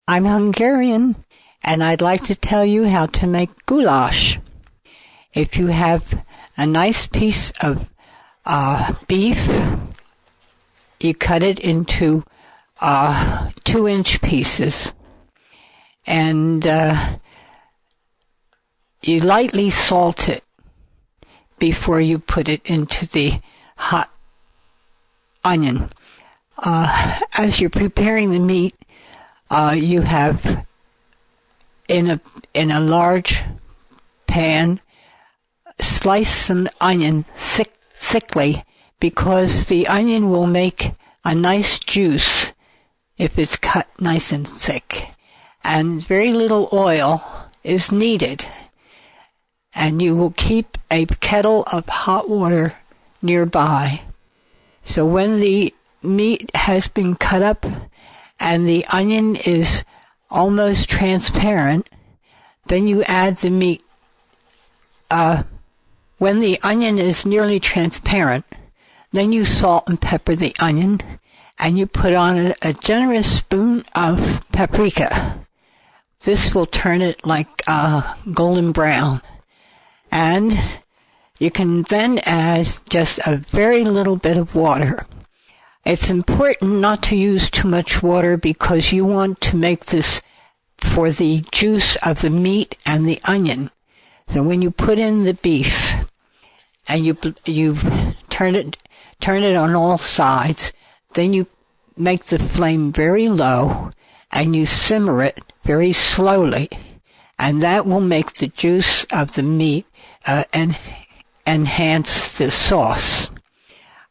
I'm Hungarian, and I'd like to tell you how to make goulash. If you have a nice piece of beef, you cut it into 2-inch pieces, and you lightly salt it before you put it into the hot onion. As you're preparing the meat, you have in a large pan, slice some onion thickly, because the onion will make a nice juice if it's cut nice and thick. And very little oil is needed. And you will keep a kettle of hot water nearby. So when the meat has been cut up and the onion is almost transparent, then you add the meat. When the onion is nearly transparent, then you salt and pepper the onion, and you put on a generous spoon of paprika. This will turn it like golden brown. And you can then add just a very little bit of water. It's important not to use too much water because you want to make this for the juice of the meat and the onion. So when you put in the beef and you turn it on all sides, then you make the flame very low and you simmer it very slowly, and that will make the juice of the meat and enhance the sauce.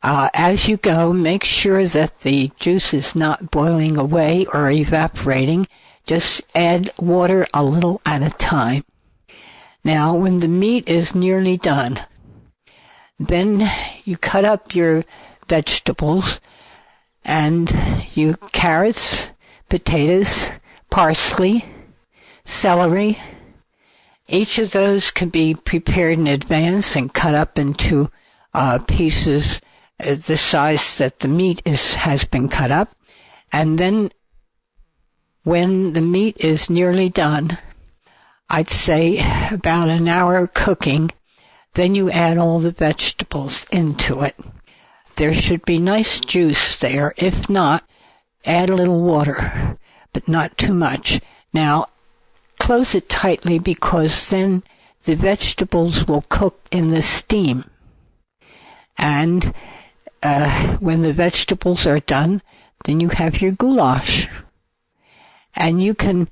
As you go, make sure that the juice is not boiling away or evaporating. Just add water a little at a time. Now, when the meat is nearly done, then you cut up your vegetables, and carrots, potatoes, parsley, celery. Each of those can be prepared in advance and cut up into pieces the size that the meat has been cut up. And then when the meat is nearly done, I'd say about an hour cooking, then you add all the vegetables into it. There should be nice juice there. If not, add a little water, but not too much. Now, close it tightly because then the vegetables will cook in the steam. And when the vegetables are done, then you have your goulash. And you can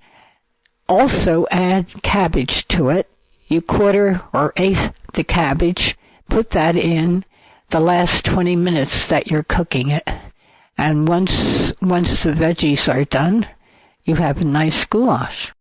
also add cabbage to it. You quarter or eighth the cabbage, put that in the last 20 minutes that you're cooking it. And once the veggies are done, you have a nice goulash.